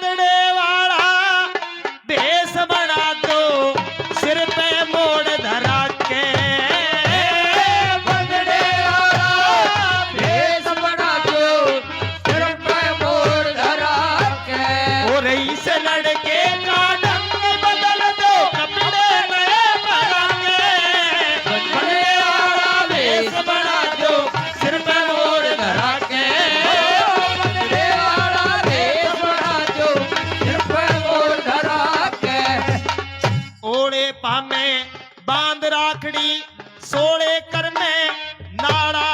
बंदड़े वाला भेष बना दो सिर पे मोड़ धरा के बंदड़े वाला भेष बना दो सिर पे मोड़ धरा के और इस लड़के का ढंग बदल दो कपड़े नए पहना के बंदड़े वाला भेष बना दो सिर पे मोड़ धरा के बंदड़े वाला भेष बना दो सिर पे मोड़ धरा के ओड़े पामे बांध राखड़ी सोले कर में नाड़ा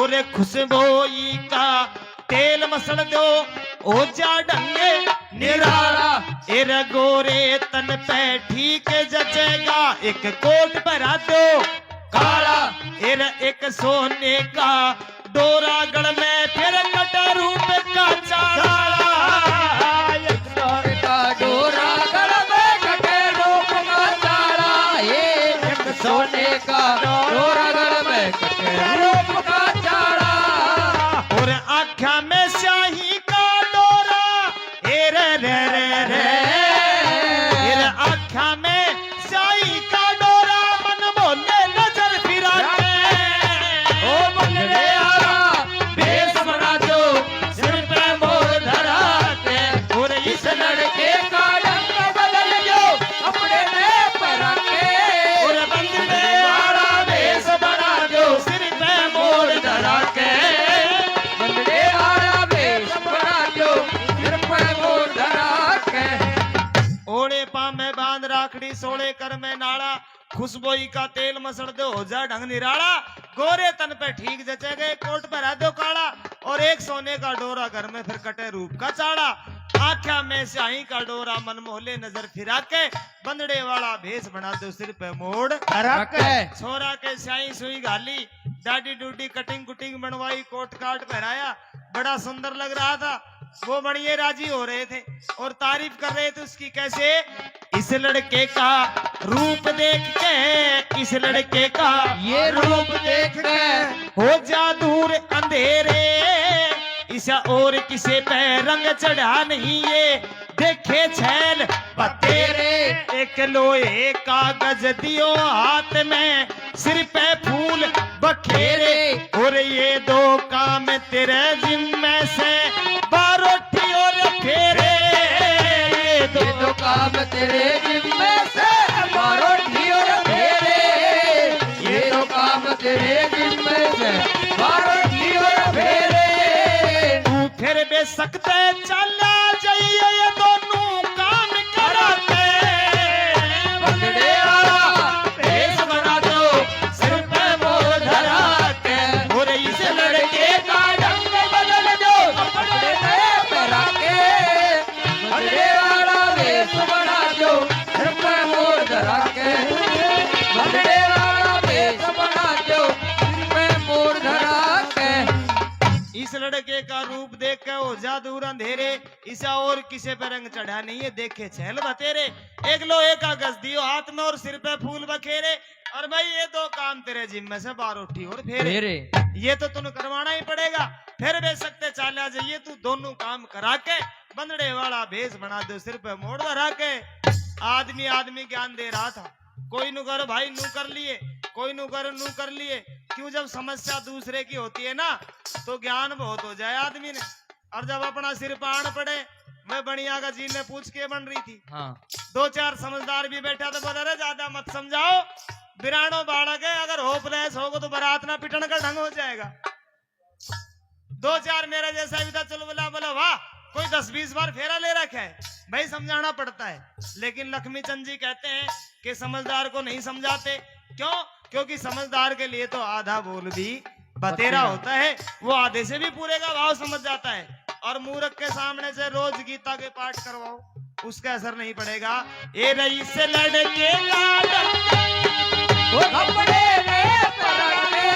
और खुशबोई का तेल मसल दो ओ जा ढंगे निराला एर गोरे तन पे ठीक जचेगा एक कोट पहरा दो काला एर एक सोने का डोरा गढ़ में फिर कटा रूप का चाला एक सोने का डोरा गढ़ में कटे रूप का चाला एक सोने का डोरा गढ़ में कटे रूप का चाला और आँखा में स्याही का डोरा ए रे रे रे रे रे आँखा में स्याही का डोरा मन मोले नजर फिरा के ओ बंदड़े वाला भेष बना दो सिर पे मोड़ धरा के और इस लड़के का ढंग बदल दो अपने नए पर के और बंदड़े वाला भेष बना दो सिर पे मोड़ धरा के बंदड़े वाला भेष बना दो सिर पे मोड़ धरा के ओड़े पामे बांध राखड़ी सोले कर में नाड़ा खुशबोई का तेल मसड़ दो हो जा ढंग निराला गोरे तन पे ठीक जचे गए कोट पर दो काला और एक सोने का डोरा घर में फिर कटे रूप का चाड़ा आँखा में स्याही का डोरा मन मोहले नजर फिरा के बंदड़े वाला भेष बना दो सिर पे मोड़ रख के छोरा के स्याही सुई घाली दाढ़ी डूडी कटिंग कुटिंग बनवाई कोट काट पहनाया बड़ा सुंदर लग रहा था वो बढ़िया राजी हो रहे थे और तारीफ कर रहे थे उसकी कैसे इस लड़के का रूप देख के इस लड़के का ये रूप देख के हो जा दूर अंधेरे इसा और किसे पे रंग चढ़ा नहीं ये देखे छैल पतेरे एक लोहे का गज दियो हाथ में सिर पे फूल बखेरे और ये दो काम तेरे जिम्मे से बारोठी और फेरे ये ये दो तो काम तेरे जिम्मे से मारो ढियोर फेरे ये तो काम तेरे जिम्मे से मारो ढियोर फेरे तू फिर बे सकते चला जाइए ये दोनों काम कराते बंदड़े वाला भेष बना दो सिर पे मोड़ धरा के और इस लड़के का ढंग बदल दो अपने नए पैरा के बंदड़े वाला भेष बना दो सिर पे मोड़ धरा के बंदड़े वाला भेष बना दो सिर पे मोड़ धरा के इस लड़के का रूप देख के हो जा दूर अंधेरे इसा और किसे पे रंग चढ़ा नहीं है देखे छैल बतेरे एक लोहे का गज दियो हाथ में और सिर पे फूल बखेरे और भाई ये दो काम तेरे जिम्मे से बारोठी और फेरे ये तो तुम करवाना ही पड़ेगा फिर बे सकते चाला जाइए तू दोनों काम करा के बंदड़े वाला भेष बना दो सिर पे मोड़ धरा के आदमी आदमी ज्ञान दे रहा था कोई नु कर भाई नू कर लिए कोई नू कर लिए क्यों जब समस्या दूसरे की होती है ना तो ज्ञान बहुत हो जाए आदमी ने और जब अपना सिर पान पड़े मैं बढ़िया का जी ने पूछ के बन रही थी हाँ दो चार समझदार भी बैठा तो बोला रे ज्यादा मत समझाओ बिरानो बालक है अगर होपलेस होगा तो बारात ना पिटने का ढंग हो जाएगा दो चार मेरा जैसा भी था चलो बोला बोला वाह कोई 10-20 बार फेरा ले रखा है भाई समझाना पड़ता है लेकिन लक्ष्मी चंद जी कहते हैं कि समझदार को नहीं समझाते क्यों क्योंकि समझदार के लिए तो आधा बोल भी बतेरा होता है वो आधे से भी पूरे का भाव समझ जाता है और मूर्ख के सामने से रोज गीता के पाठ करवाओ उसका असर नहीं पड़ेगा ए रईस से लड़के वो कपड़े नए पहन के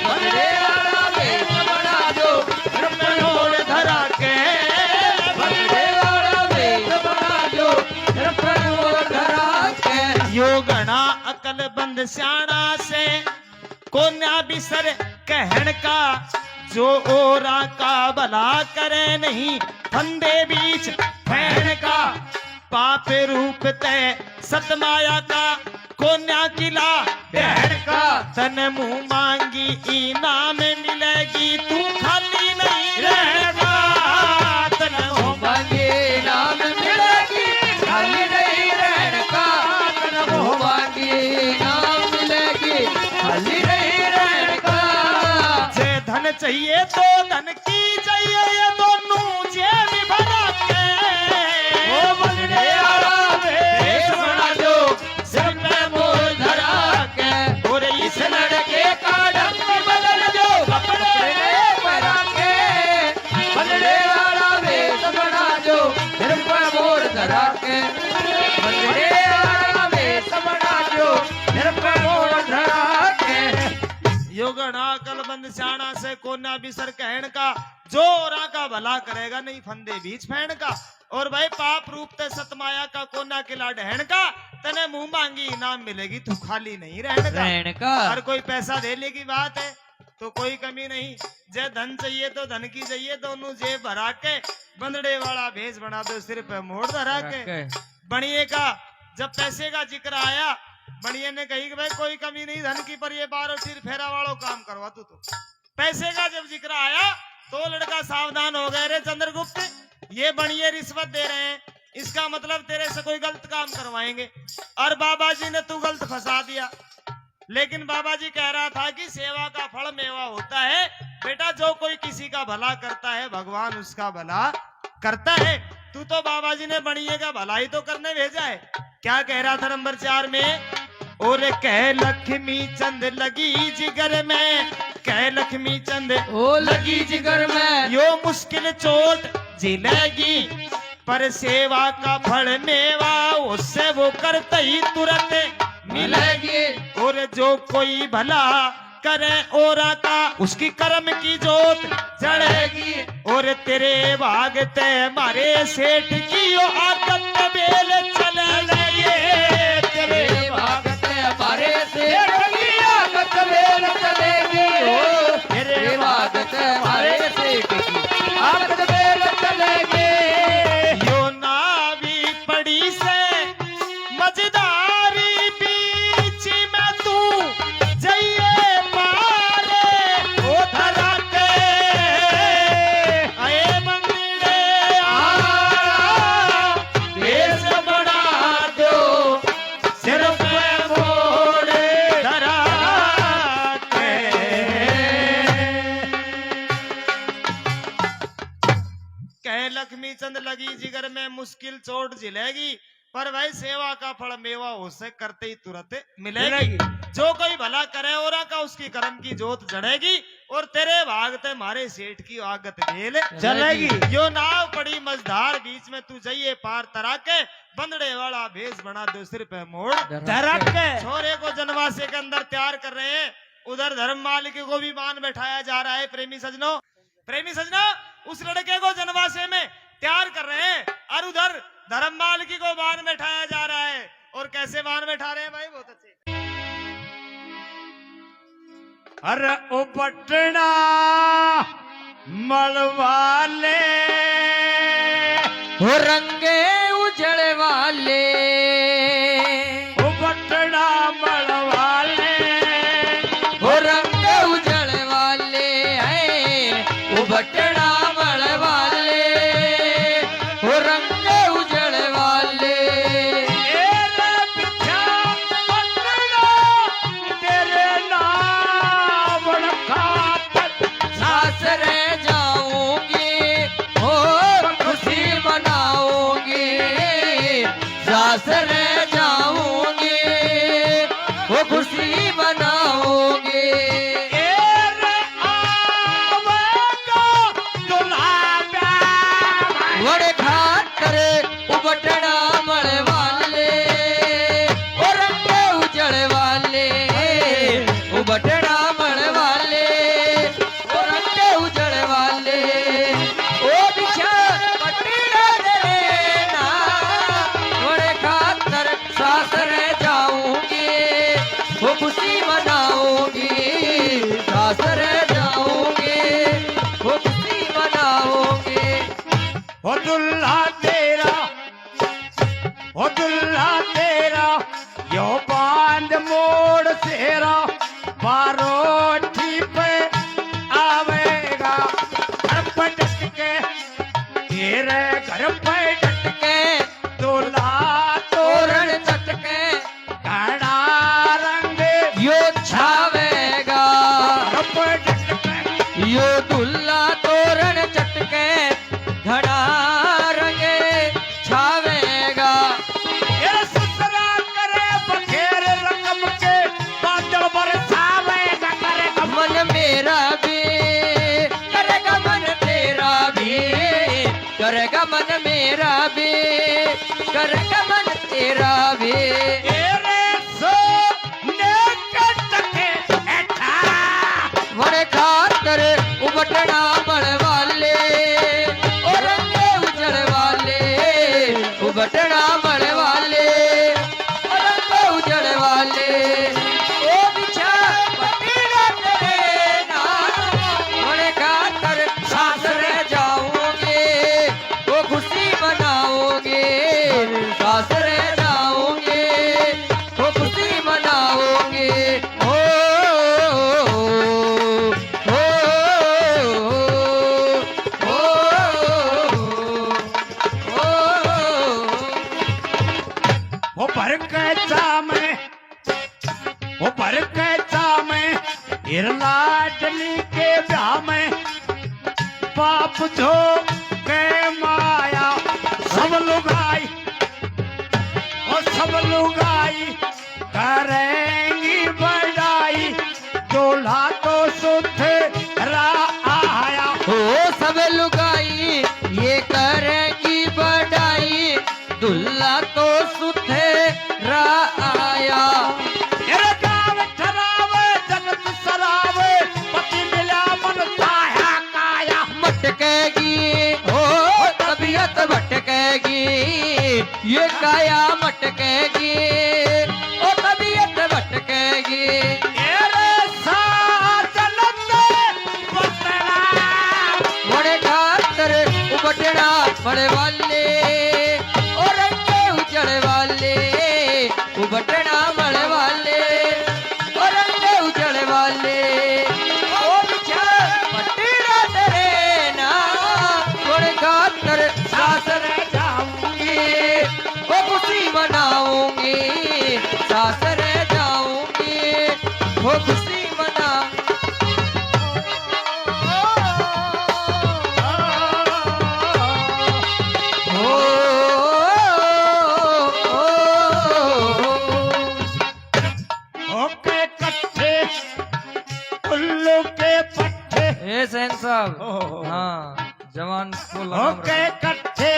बंदड़े वाला भेष बना दो सिर पे मोड़ धरा के बंदड़े वाला भेष बना दो सिर पे मोड़ धरा के यो घना अकल बंद स्याणा से कोन्या बिसर कहन का जो ओरा का भला करे नहीं फंदे बीच फैन का पाप रूप तय सतमाया का कोन्या किला बहन का तन मुंह मांगी इनाम मिलेगी तू खाली नहीं रहेगा तन मुंह मांगे नाम मिलेगी खाली नहीं रहने का तन मुंह मांगे नाम मिलेगी खाली नहीं रहने का जे धन चाहिए तो धन की चाहिए ये दोनों जेब भरा के ओ बंदे वाला भेष बना दो सिर पे मोर धरा के और इस लड़के का ढंग बदल दो कपड़े पहना के बंदे वाला भेष बना दो सिर पे मोर धरा के बंदे वाला भेष बना दो सिर पे मोर धरा के योगना कलबंद शाना से कोन्या बिसर कहन का जो औरा का भला करेगा नहीं फंदे बीच फैन का और भाई पाप रूप ते सतमाया का कोन्या किला ढहन का तने मुंह मांगी इनाम मिलेगी तू खाली नहीं रहने का हर कोई पैसा देने की बात है तो कोई कमी नहीं जे धन चाहिए तो धन की चाहिए दोनों जेब भरा के बंदड़े वाला भेष बना दो सिर पे मोड़ धरा के बनिए का जब पैसे का जिक्र आया बनिए ने कही कि भाई कोई कमी नहीं धन की पर ये बार फिर फेरा वालों काम करवा तू तो पैसे का जब जिक्र आया तो लड़का सावधान हो गए रे चंद्रगुप्त ये बनिए रिश्वत दे रहे हैं इसका मतलब तेरे से कोई गलत काम करवाएंगे और बाबा जी ने तू गलत फंसा दिया लेकिन बाबा जी कह रहा था कि सेवा का फल मेवा होता है बेटा जो कोई किसी का भला करता है भगवान उसका भला करता है तू तो बाबा जी ने बनिए का भला ही तो करने भेजा है क्या कह रहा था नंबर 4 में और कह लक्ष्मी चंद लगी जिगर में कह लक्ष्मी चंद ओ लगी जिगर में यो मुश्किल चोट झेलेगी पर सेवा का फल मेवा उससे वो करते ही तुरंत मिलेगी और जो कोई भला करे औरा का उसकी कर्म की जोत जड़ेगी और तेरे भागते मारे सेठ की यो आदत बेल चले लगे तेरे भागते हमारे सेठ की आदत बेल चलेगी ओ तेरे भागते हमारे सेठ की आदत बेल चलेगी यो नावी पड़ी से मजेदारी बीच में तू जाइए पारे ओ धरा के आए मंदिरे भेष बना दो सिर पे मोड़ धरा के कह लक्ष्मी चंद लगी जिगर में मुश्किल चोट झिलेगी पर भाई सेवा का फल मेवा उसे करते ही तुरंत मिलेगी जो कोई भला करे और का उसकी कर्म की जोत जड़ेगी और तेरे भागते मारे सेठ की आगत बेल चलेगी यो नाव पड़ी मझधार बीच में तू जाइए पार तरा के बंदड़े वाला भेष बना दो सिर पे मोड़ धरा के छोरे को जनवासे के अंदर तैयार कर रहे हैं उधर धर्ममाल को भी मान बैठाया जा रहा है प्रेमी सजनों उस लड़के को जनवासे में तैयार कर रहे हैं और उधर धर्ममाल की को बान बैठाया जा रहा है और कैसे बान बैठा रहे हैं भाई बहुत अच्छे अरे ओ पटना मलवाले हो रंगे उजड़ वाले ओ पटना मलवाले हो रंगे उजड़ वाले है ओ पटना मलवाले हो रंगे उजड़ वाले तेरे नाम सासरे जाऊंगी हो खुशी मनाऊंगी सासरे जाऊंगी वो खुशी मनाऊंगी वड़े खातर उबटना मड़े वाले और रंगे उजड़ वाले उबटना मड़े वाले और रंगे उजड़ वाले ओ बिछा पटना देना वड़े खातर सासरे जाऊंगी वो खुशी मनाऊंगी सासरे जाऊंगी वो खुशी मनाऊंगी ओ दुल्हा तेरा घर पे डटके दूल्हा तोरण चटके घड़ा रंग यो छावेगा घर पे डटके यो दूल्हा तोरण चटके घड़ा रंग छावेगा ये ससुरा करे बखेर रंगम के बादल बरसावेगा करेगा मन मेरा भी करेगा मन तेरा भी करेगा मन मेरा भी करेगा मन तेरा भी बड़े खातर उबटना मड़ वाले और रंगे उजड़ वाले उबटना मड़ वाले और रंगे उजड़ वाले ओ बिछा पटीला तेरे नाम बड़े खातर सासरे जाओगे वो खुशी मनाओगे सासरे जाओगे वो खुशी मनाओगे ओ वो भर के में लाडली के ब्याह में बाप जो के माया सब लुगाई और सब लुगाई करेंगी बड़ाई दूल्हा तो सुथरा आया हो सब लुगाई ये करेंगी बड़ाई दूल्हा तो सुथरा आया भटकेगी हो तबीयत भटकेगी ये काया मटकेगी ओ तबीयत भटकेगी बड़े खातर उबटना बड़े वाले और रंगे उजड़ वाले उबटना बड़े वाले और रंगे उजड़ वाले सासरे जाऊंगी वो खुशी मनाऊंगी सासरे जाऊंगी वो खुशी मना ओके कट्ठे उल्लू के पट्टे सैन साहब हाँ जवान को ओके कट्ठे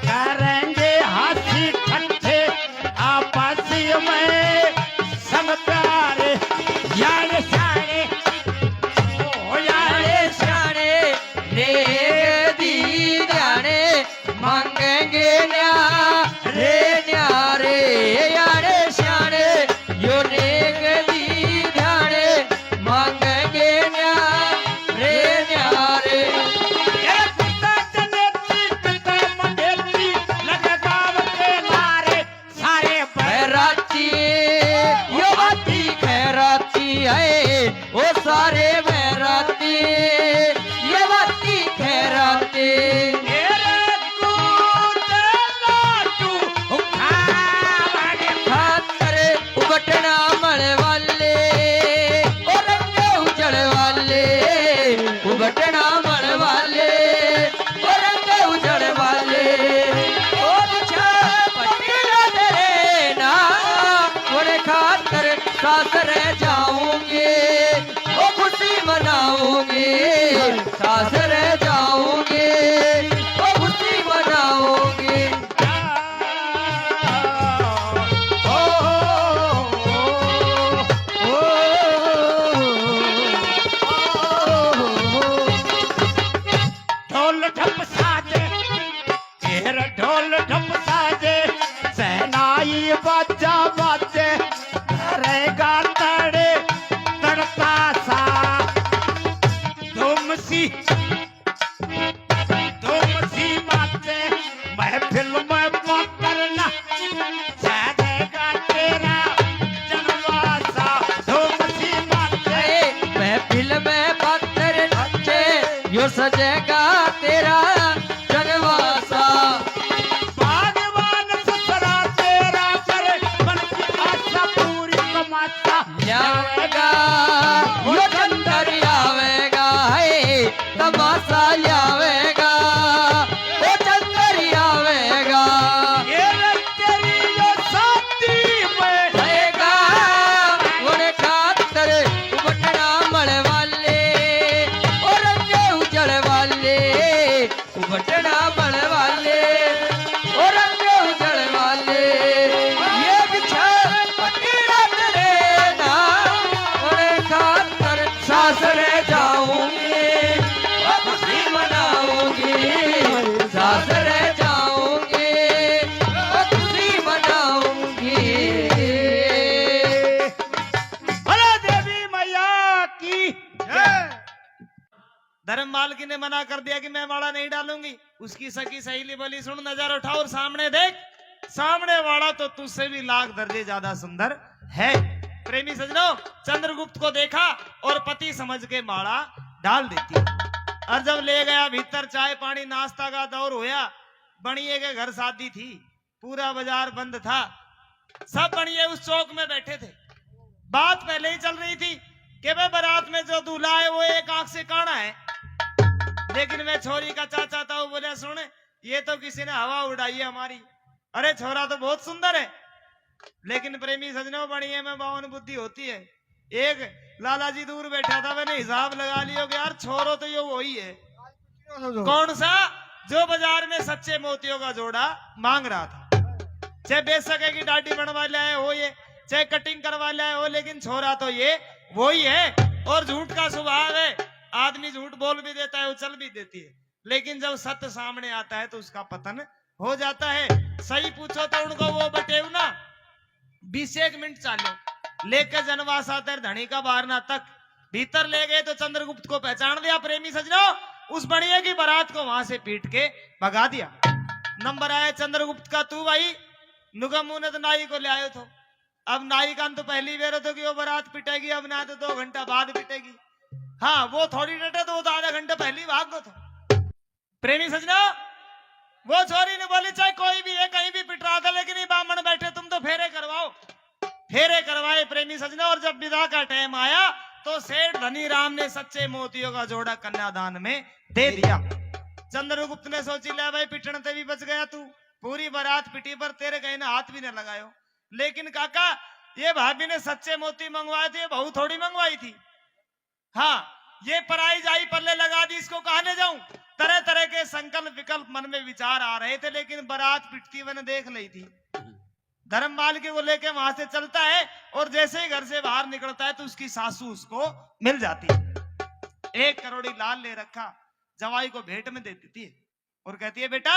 करेंगे हाथी ठट्ठे आपसी में संग प्यारे यारे सारे ओ यारे सारे रे दी न्यारे मांगेंगे न्यारे न्यारे यारे सारे यो नेक दी न्यारे मांगेंगे न्यारे न्यारे ओ सारे महराती ये बाती खैराती खातर उबटना मड़ वाले और रंगे उजड़ वाले उबटना मड़ वाले और रंगे उजड़ वाले ओ बिछा पटीला तेरे नाम बड़े खातर सासरे जाऊंगे वो खुशी मनाऊंगी सासरे जाऊंगी वो खुशी मनाऊंगी ढोल ढप साजे ढोल ढप साजे सहनाई बाजा बाजे करेगा तड़े तड़ता सा धुमसी बाते महफिल में पकड़ना जाएगा तेरा जनवासा धुमसी बाते महफिल में पकड़ नचे यो सजेगा तेरा जनवासा मालकिन ने मना कर दिया कि मैं माला नहीं डालूंगी। उसकी सखी सहेली बोली सुन नजर उठा और सामने देख, सामने वाला तो तुझसे भी लाख दर्जे ज्यादा सुंदर है। प्रेमी सजनों, चंद्रगुप्त को देखा और पति समझ के माला डाल देती। और जब ले गया भीतर, चाय पानी नाश्ता का दौर होया। बणिए के घर शादी थी, पूरा बाजार बंद था, सब बणिए उस चौक में बैठे थे। बात पहले ही चल रही थी कि भाई बारात में जो दूल्हा है वो एक आंख से काना है। लेकिन मैं छोरी का चाचा था, वो बोले सुन ये तो किसी ने हवा उड़ाई है हमारी, अरे छोरा तो बहुत सुंदर है। लेकिन प्रेमी सजनों, बणिए में बावन बुद्धि होती है। एक लाला जी दूर बैठा था, मैंने हिसाब लगा लियो कि यार छोरो तो ये वही है। कौन सा? जो बाजार में सच्चे मोतियों का जोड़ा मांग रहा था। चाहे बेच सके की दाढ़ी बनवा लाए हो ये, चाहे कटिंग करवा लाए हो, लेकिन छोरा तो ये वही है। और झूठ का स्वभाव है, आदमी झूठ बोल भी देता है, उछल भी देती है, लेकिन जब सत्य सामने आता है तो उसका पतन हो जाता है। सही पूछो तो उनको वो बटेव ना 20 मिनट चालो लेकर जनवास आते धनी का बारना तक भीतर ले गए तो चंद्रगुप्त को पहचान लिया। प्रेमी सजनों, उस बणिया की बारात को वहां से पीट के भगा दिया। नंबर आया चंद्रगुप्त का, तू भाई नुगम ने तो नाई को ले आयो तो। अब नाई का तो पहली बेर तो कि वो बारात पिटेगी, अब ना तो 2 घंटा बाद पिटेगी। हाँ, वो थोड़ी डटे तो वो तो आधा घंटा पहली भाग गो तो। प्रेमी सजना, वो छोरी ने बोली चाहे कोई भी है कहीं भी पिटरा था, लेकिन ये बामण बैठे तुम तो फेरे करवाओ। फेरे करवाए प्रेमी सजना, और जब विदा का टाइम आया तो सेठ धनी राम ने सच्चे मोतियों का जोड़ा कन्यादान में दे दिया। चंद्रगुप्त ने सोची ले भाई पिटने से भी बच गया तू, पूरी बारात पिटी पर तेरे कहीं ना हाथ भी न लगायो। लेकिन काका, ये भाभी ने सच्चे मोती मंगवाए थे, बहू थोड़ी मंगवाई थी। हाँ, ये पराई जाई पल्ले लगा दी, इसको कहा ले जाऊं। तरह तरह के संकल्प विकल्प मन में विचार आ रहे थे, लेकिन बारात पिटती मैंने देख ली थी। धर्मपाल के वो लेके वहां से चलता है और जैसे ही घर से बाहर निकलता है तो उसकी सासू उसको मिल जाती है। 1 करोड़ी लाल ले रखा, जवाई को भेंट में दे देती है और कहती है बेटा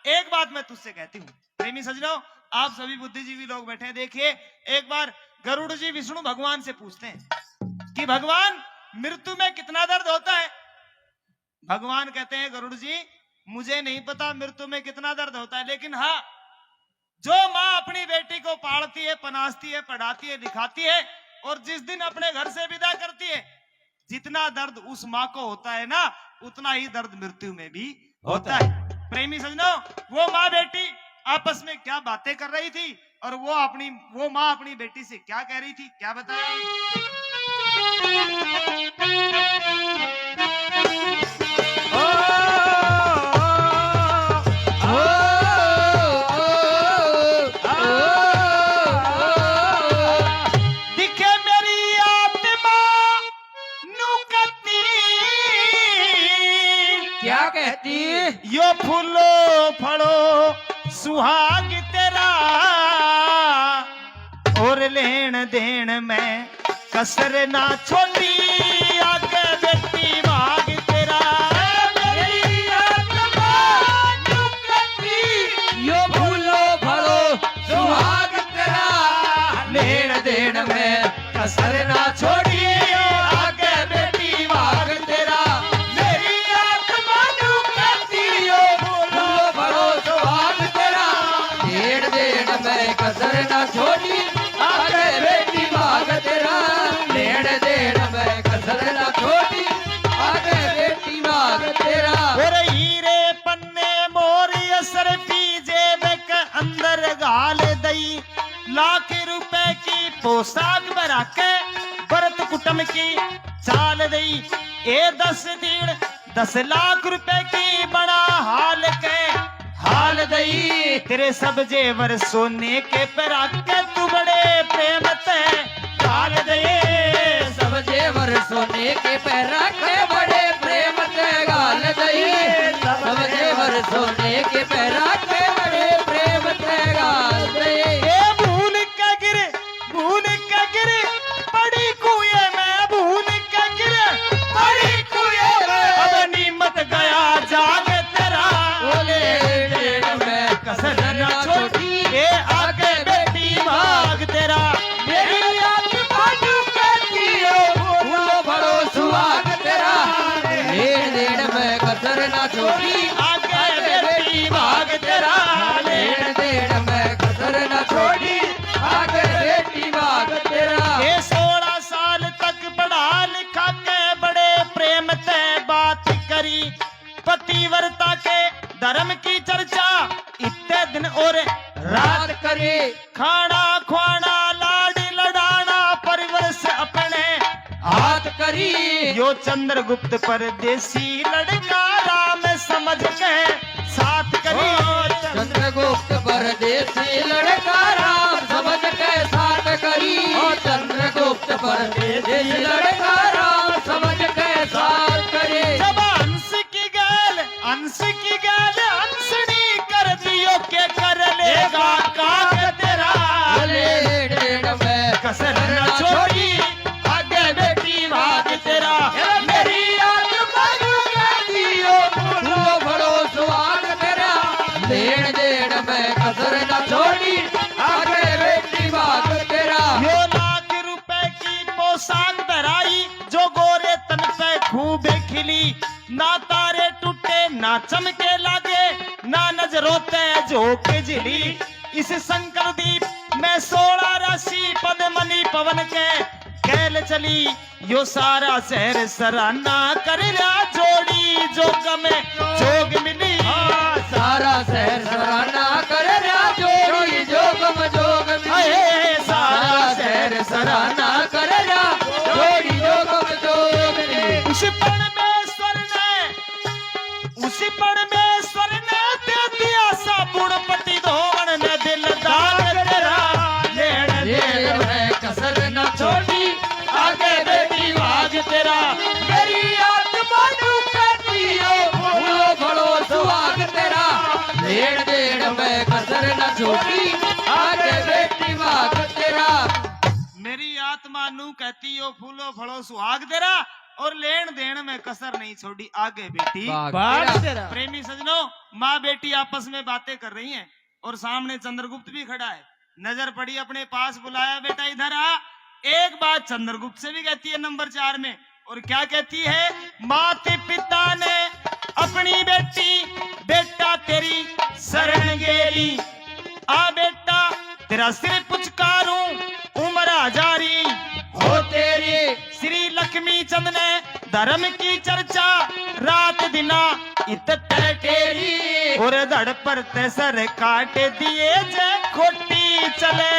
एक बात मैं तुझसे कहती हूँ। प्रेमी सजनों, आप सभी बुद्धिजीवी लोग बैठे हैं, देखिए एक बार गरुड़ जी विष्णु भगवान से पूछते हैं कि भगवान मृत्यु में कितना दर्द होता है। भगवान कहते हैं गरुड़ जी मुझे नहीं पता मृत्यु में कितना दर्द होता है, लेकिन हाँ जो माँ अपनी बेटी को पालती है, पनासती है, पढ़ाती है, लिखाती है और जिस दिन अपने घर से विदा करती है, जितना दर्द उस माँ को होता है ना, उतना ही दर्द मृत्यु में भी होता है। प्रेमी सजनों, वो माँ बेटी आपस में क्या बातें कर रही थी और वो माँ अपनी बेटी से क्या कह रही थी, क्या बताया? यो फूलो फड़ो सुहाग तेरा और लेन देन में कसर ना छोड़ी, आगे बेटी भाग तेरा। यो फूलो फड़ो सुहाग तेरा, लेन देन में कसर ना छोड़ी, आगे बेटी भाग तेरा। कसर ना छोड़ी, आगे बेटी भाग तेरा। लेन देन में कसर ना छोड़ी, आगे बेटी भाग तेरा। और हीरे पन्ने मोरी असर पी जेब के अंदर गाल दई, लाख रुपए की पोशाक बरा के भरत कुटुंब की चाल दई। 10 लाख रुपए की बड़ा हाल के हाल दई। तेरे सब जेवर सोने के परा के तू बड़े प्रेम ते गाल दई। सब जेवर सोने के परा के बड़े प्रेम ते गाल दई। सब जेवर सोने के परा के बड़े प्रेम ते गाल दई। ए भूल के गिरे बड़ी कुएं में, भूल के गिरे बड़ी कुएं में, अब नीमत गया जाग तेरा। बोले कसर ना छोड़ी, ए आगे बेटी भाग तेरा। मेरी आत्मा कहती हो फूलो फड़ो सुहाग तेरा। लेन देन धर्म की चर्चा इतने दिन और रात करे खाना खुआना लाड़ी लड़ाना परिवर्ष अपने हाथ करी यो चंद्रगुप्त परदेसी लड़का राम समझ के साथ करी चंद्रगुप्त परदेसी लड़का राम समझ के साथ करी चंद्रगुप्त परदेसी लड़का राम समझ के साथ करे जब अंश की गैल अंशनी कर दियो के कर लेगा काग तेरा लेन में कसर न छोड़ी आगे बेटी भाग तेरा मेरी आत्मा दियो फूलो भरो सुहाग तेरा लेन देन में कसर न छोड़ी आगे बेटी भाग तेरा यो लाख रुपए की पोशाक धराई जो गोरे तन पे खूबे खिली ना तारे टूटे ना चमके लागे ना नजरों ते झोंक जिली इस शंकर दीप में 16 राशि पद्मनी पवन के कैल चली यो सारा शहर सराहना कर रहा जोड़ी जोग में जोग मिली सारा शहर सराहना कर रहा जोड़ी जोगम जोग अहे सारा शहर सराहना कर रहा जोड़ी जोगम जोग उसी परमेश्वर ने दे दिया सा बुढ़पति धोवन ने दिलदार तेरा लेन देन में कसर न छोड़ी आगे बेटी भाग तेरा मेरी आत्मा कहती हो फूलो फलो सुहाग तेरा लेन देन में कसर न छोड़ी आगे बेटी भाग तेरा मेरी आत्मा नू कहती हो फूलो फलो सुहाग तेरा और लेन देन में कसर नहीं छोड़ी आगे बेटी भाग तेरा प्रेमी सजनों माँ बेटी आपस में बातें कर रही हैं और सामने चंद्रगुप्त भी खड़ा है नजर पड़ी अपने पास बुलाया बेटा इधर आ एक बात चंद्रगुप्त से भी कहती है नंबर 4 में और क्या कहती है माते पिता ने अपनी बेटा तेरी शरण गेरी आ बेटा तेरा सिर पुचकारूं उम्र हजारी हो तेरी श्री लक्ष्मी चंद ने धर्म की चर्चा रात दिना इत तेरी और धड़ पर ते सर काट दिए जे खोटी चले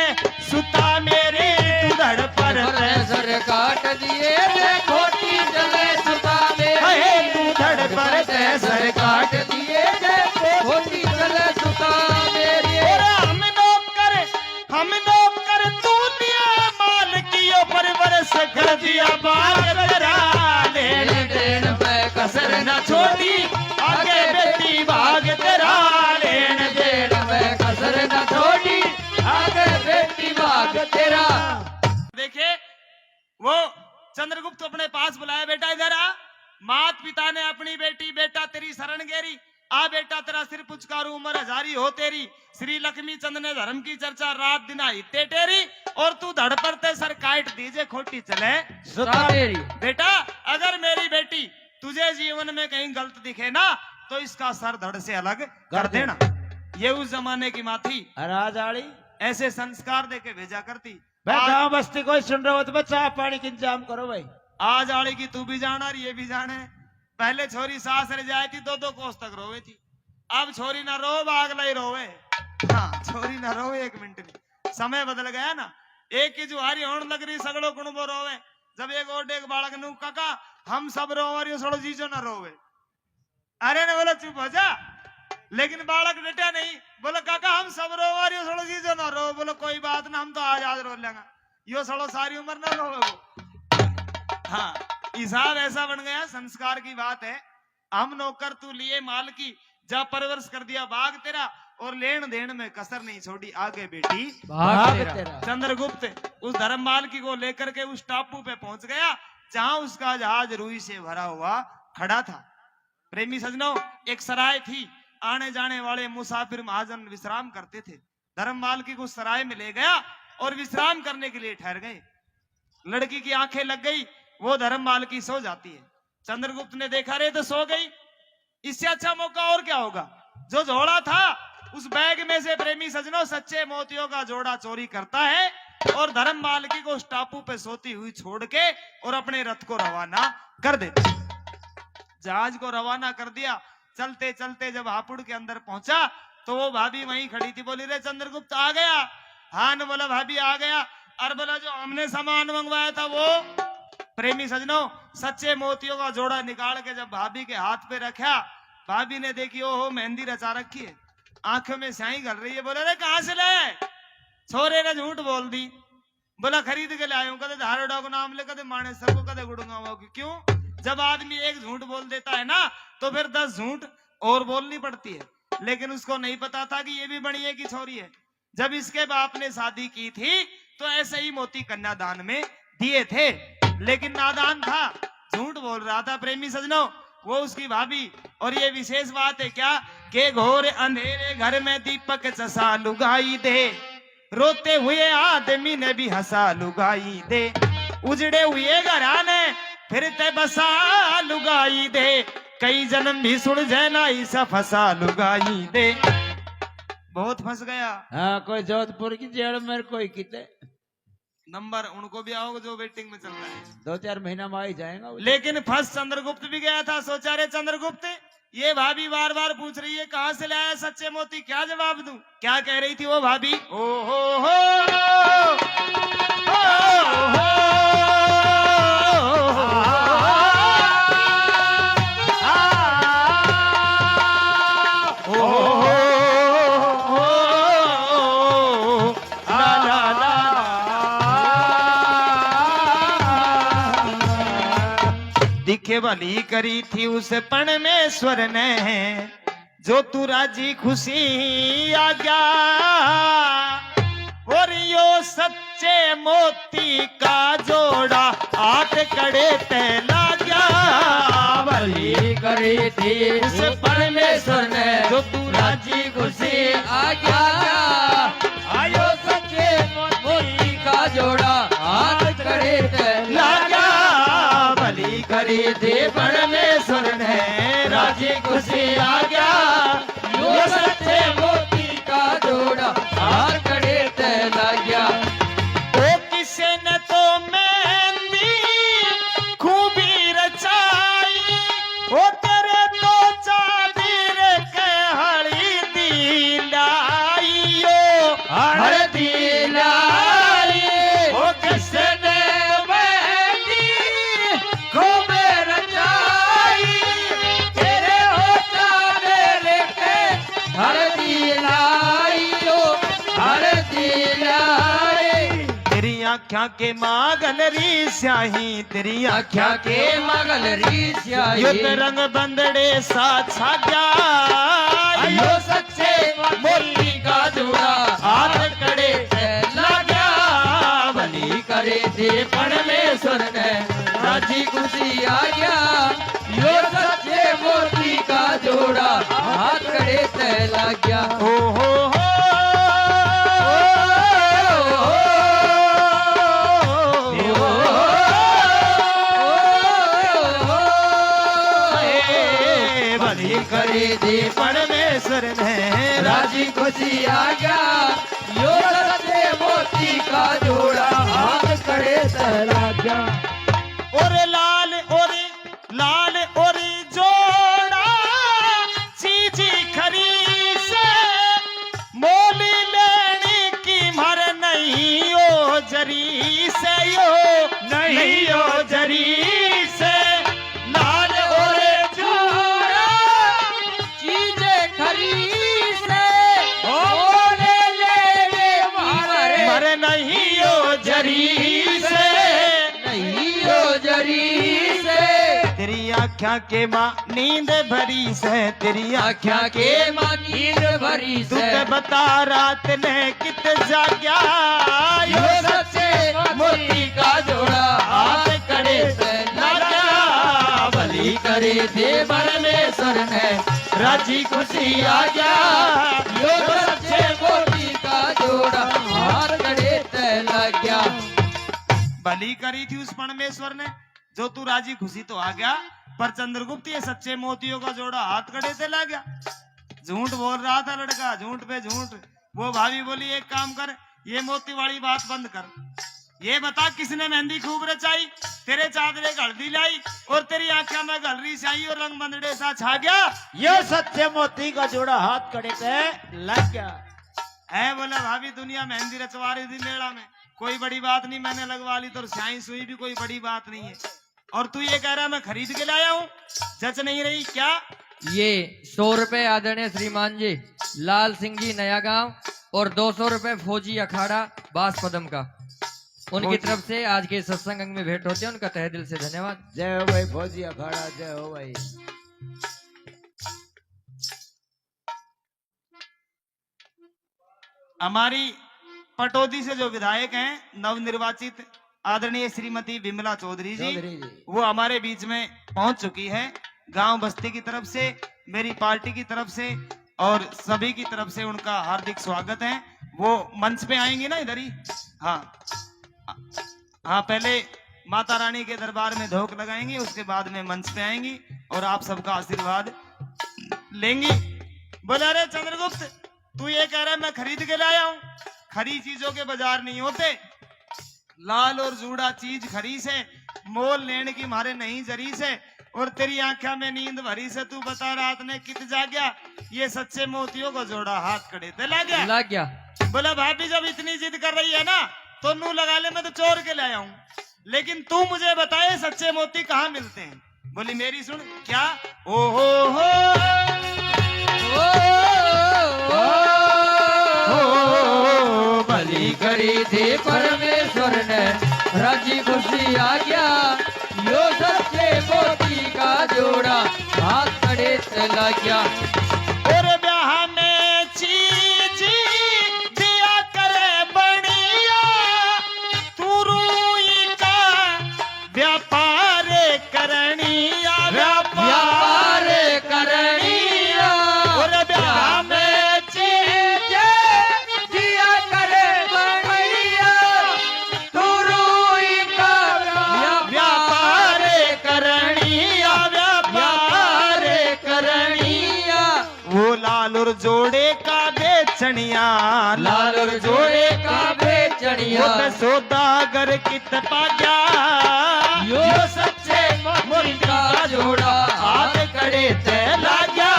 सुता मेरे तू धड़ पर सर काट दिए रे खोटी चले सुता हे तू धड़ पर ते सर काट दिए रे खोटी चले सुता मेरी और हम नौकर तू दिया माल कियो परवरस कर दिया बाल तेरा लेन देन में कसर न छोड़ी आगे बेटी भाग तेरा लेन देन में कसर न छोड़ी आगे बेटी भाग तेरा देखिए वो चंद्रगुप्त अपने पास बुलाया बेटा इधर आ मात पिता ने अपनी बेटा तेरी शरण गेरी आ बेटा तेरा सिर पुचकारू उम्र हजारी हो तेरी श्री लक्ष्मी चंद ने धर्म की चर्चा रात दिन हिते टेरी और तू धड़ पर ते सर काट दीजे खोटी चले सुता मेरी बेटा अगर मेरी बेटी तुझे जीवन में कहीं गलत दिखे ना तो इसका सर धड़ से अलग कर देना ये उस जमाने की माँ थी राजाड़ी ऐसे संस्कार देके भेजा करती भाई गांव बस्ती कोई सुन रहा हो तो चाय पानी का इंतजाम करो भाई आज आड़ी की तू भी जाना और ये भी जाने पहले छोरी सास रह जाए थी 2-2 कोस तक रोवे थी अब छोरी ना रो बागला ही रोवे हाँ छोरी ना रोवे 1 मिनट नहीं समय बदल गया ना एक की जुहारी होने लग रही सगड़ो कुणबो रोवे जब एक और एक बालक नु काका हम सब रोवे सड़ो जीजो ना रोवे अरे ने बोला चुप हो जा लेकिन बालक डटा नहीं बोला काका हम सब रोवे सड़ो जीजो ना रो बोलो कोई बात ना हम तो आज रो लेंगे यो सड़ो सारी उम्र ना रोवे वो हाँ हिसाब ऐसा बन गया संस्कार की बात है हम नौकर तू लिए माल की जा परवरिश कर दिया बाग तेरा और लेन देन में कसर नहीं छोड़ी आगे बेटी भाग तेरा चंद्रगुप्त उस धर्ममाल की को लेकर के उस टापू पे पहुंच गया जहां उसका जहाज रुई से भरा हुआ खड़ा था प्रेमी सजनों एक सराय थी आने जाने वाले मुसाफिर महाजन विश्राम करते थे धर्ममाल की को सराय में ले गया और विश्राम करने के लिए ठहर गए लड़की की आंखें लग गई वो धर्ममाल की सो जाती है चंद्रगुप्त ने देखा रे तो सो गई इससे अच्छा मौका और क्या होगा जो जोड़ा था उस बैग में से प्रेमी सजनों सच्चे मोतियों का जोड़ा चोरी करता है और धर्ममाल की को उस टापू पे सोती हुई छोड़ के और अपने रथ को रवाना कर देता जहाज को रवाना कर दिया चलते चलते जब हापुड़ के अंदर पहुंचा तो वो भाभी वहीं खड़ी थी, बोली रे चंद्रगुप्त आ गया? हाँ न, बोला भाभी आ गया। और बोला जो हमने सामान मंगवाया था वो? प्रेमी सजनों, सच्चे मोतियों का जोड़ा निकाल के जब भाभी के हाथ पे रखा, भाभी ने देखी ओहो मेहंदी रचा रखी है, आंखों में स्याही गल रही है। बोला रे कहां से ले? छोरे ने झूठ बोल दी, बोला खरीद के लाया हूं। कदे धारोडा को नाम ले, कदे माने सर को, कदे गुड़ूंगा वो। क्यों? जब आदमी एक झूठ बोल देता है ना तो फिर 10 झूठ और बोलनी पड़ती है। लेकिन उसको नहीं पता था कि ये भी बनिए की छोरी है। जब इसके बाप ने शादी की थी तो ऐसे ही मोती कन्यादान में दिए थे, लेकिन नादान था, झूठ बोल रहा था। प्रेमी सजनों, वो उसकी भाभी। और ये विशेष बात है क्या कि घोर अंधेरे घर में दीपक चसा लुगाई दे, रोते हुए आदमी ने भी हंसा लुगाई दे, उजड़े हुए घराने फिर ते बसा लुगाई दे, कई जन्म भी सुलझे ना ऐसा फंसा लुगाई दे। बहुत फंस गया। हाँ, कोई जोधपुर की जेल में, कोई कितने नंबर उनको भी आओगे जो वेटिंग में चल रहा है, 2-4 महीना में आ ही जाएगा। लेकिन फंस चंद्रगुप्त भी गया था। सोचा रे चंद्रगुप्त, ये भाभी बार बार पूछ रही है कहां से लाया सच्चे मोती, क्या जवाब दूं? क्या कह रही थी वो भाभी? ओ दिखे भली करी थी उस परमेश्वर ने, जो तू राजी खुशी आ गया, और यो सच्चे मोती का जोड़ा 8 कड़े तैला गया। भली करी थी उस परमेश्वर ने, जो तू राजी खुशी आ गया, आयो सच्चे मोती का जोड़ा 8 कड़े तैला गया। भली करी थी परमेश्वर ने, राजी खुशी आ गया, यो सच्चे मोती का जोड़ा 8 कड़े तैला गया। ओ किसे ने तो मेहंदी खूबी रचाई, ओ तेरे तो चादर के हरी दिलाइयो, हरदी लाई, ओ किसे ने मेहंदी खूब रचाई, तेरे होता मेरे के हरदी लाई, ओ हरदी लाई। तेरी आँखों के मागल री स्याही, तेरी आख्या के मगल री स्याही, युद्ध रंग बंदड़े सा छा गया, आयो सच्चे मोती का जोड़ा 8 कड़े तैला गया। भली करे थे परमेश्वर ने, राजी खुशी आ गया, यो सच्चे मोती का जोड़ा 8 कड़े तैला गया। ओ हो भली करे थे परमेश्वर ने राजी खुशी आ गया, यो सच्चे मोती का जोड़ा 8 कड़े तैला गया। और लाल और जोड़ा चीजी खरी से, मोली लेनी की मर नहीं ओ जरी से, यो नहीं ओ जरी से। लाल और जोड़ा चीजें खरीद से, ओने लेने मारे मर नहीं ओ जरी से, नहीं हो जरी से। तेरी आँखों के माँ नींद भरी से, तेरी आख्या के माकीर भरी तू से, ते बता रात ने कित जाग्या, यो सच्चे मोती का जोड़ा 8 कड़े तैला गया। भली करे थे परमेश्वर ने, राजी खुशी आ गया, यो सच्चे मोती का जोड़ा 8 कड़े तैला गया। भली करी थी उस परमेश्वर ने, जो तू राजी खुशी तो आ गया, पर चंद्रगुप्त ये सच्चे मोतियों का जोड़ा 8 कड़े से ला गया। झूठ बोल रहा था लड़का, झूठ पे झूठ। वो भाभी बोली एक काम कर, ये मोती वाली बात बंद कर, ये बता किसने मेहंदी खूब रचाई, तेरे चादरे हल्दी लाई और तेरी आंखें में गलरी से आई और रंग बंदड़े सा छा गया। ये सच्चे मोती का जोड़ा हाथ कड़े पे लग गया है। बोला भाभी दुनिया मेहंदी रचवा रही थी मेला में, कोई बड़ी बात नहीं, मैंने लगवा ली तो स्याही सुई भी कोई बड़ी बात नहीं है। और तू ये कह रहा मैं खरीद के लाया हूँ, जच नहीं रही क्या? ये 100 रुपए आदरणीय श्रीमान जी लाल सिंह जी नया गांव और 200 रुपए फौजी अखाड़ा बास पदम का, उनकी तरफ से आज के सत्संग अंग में भेंट होते हैं, उनका तहे दिल से धन्यवाद। जय हो भाई फौजी अखाड़ा, जय हो भाई। हमारी पटौदी से जो विधायक हैं नवनिर्वाचित आदरणीय श्रीमती विमला चौधरी जी, वो हमारे बीच में पहुंच चुकी है। गांव बस्ती की तरफ से, मेरी पार्टी की तरफ से और सभी की तरफ से उनका हार्दिक स्वागत है। वो मंच पे आएंगी ना इधर ही। हाँ हाँ, पहले माता रानी के दरबार में धोख लगाएंगी, उसके बाद में मंच पे आएंगी और आप सबका आशीर्वाद लेंगी। बोला रे चंद्रगुप्त, तू ये कह रहा है मैं खरीद के लाया हूँ, खरी चीजों के बाजार नहीं होते। लाल और जूड़ा चीज खरी से, मोल लेने की मारे नहीं जरी से, और तेरी आंखों में नींद भरी से। तू बता रात ने कित जागया, ये सच्चे मोतियों को जोड़ा हाथ कड़े ते लग गया। बोला भाभी जब इतनी जिद कर रही है ना तो नू लगा ले, मैं तो चोर के लाया हूँ, लेकिन तू मुझे बताए सच्चे मोती कहाँ मिलते हैं। बोली मेरी सुन क्या, ओ हो भली करी थी परमेश्वर ने, राजी खुशी आ गया, यो सच्चे मोती का जोड़ा हाथ कड़े चला गया। और ब्याह में चीज दिया करे बनिया, तू रूई का व्यापार करनिया, व्यापार करनिया। और ब्याह में चीज दिया करे बढ़िया, तू रूई का व्यापार करनिया, व्यापार करनिया। वो लाल और जोड़े का बेचनिया, लाल और जोड़े का बेचनिया, वो सौदागर कित पा गया, यो सच्चे मोती का जोड़ा हाथ कड़े ते लाग्या।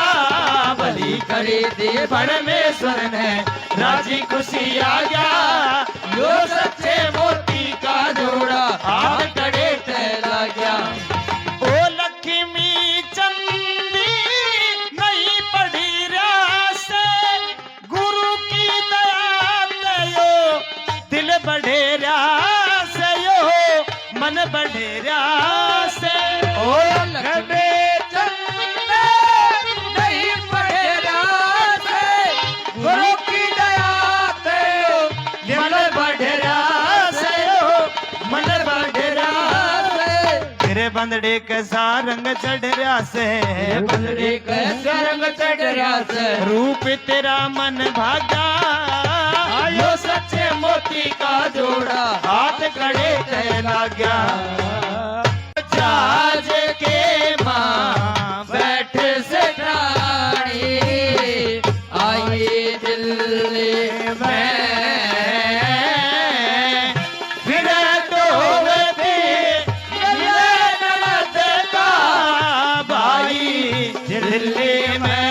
भली करी थी परमेश्वर ने, राजी खुशी आ गया, यो सच्चे मोती का जोड़ा हाथ कड़े ते लाग्या। ओ लक्ष्मी चंदी नहीं पढ़ी रास, गुरु की दया ते यो दिल बढ़ेरा से, यो मन बढ़ेरा से। ओ लक्ष्मी चंदे नहीं पढ़े रासे, गुरु की दया ते मन बढ़ेरा से, मन बढ़ेरा से। तेरे बंदड़े कैसा रंग चढ़ रहा से, बंदड़ी कैसा रंग चढ़ रहा से, रूप तेरा मन भागा, यो सच्चे मोती का जोड़ा हाथ कड़े ते लाग्या। जहाज के मां बैठ से ठाणी, आई दिल्ली में, फिर डोबती ये नमद का भाई दिल्ली में।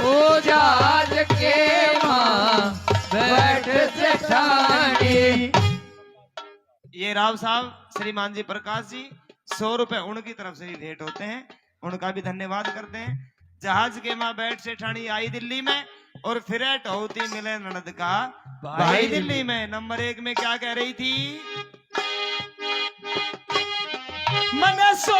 ओ जहाज के मां बैठ से ठाणी। ये राव साहब श्रीमान जी प्रकाश जी 100 रुपए उनकी तरफ से भी भेंट होते हैं, उनका भी धन्यवाद करते हैं। जहाज के माँ बैठ से ठाणी आई दिल्ली में, और फिर होती मिले ननद का भाई दिल्ली में। नंबर 1 में क्या कह रही थी, मन सो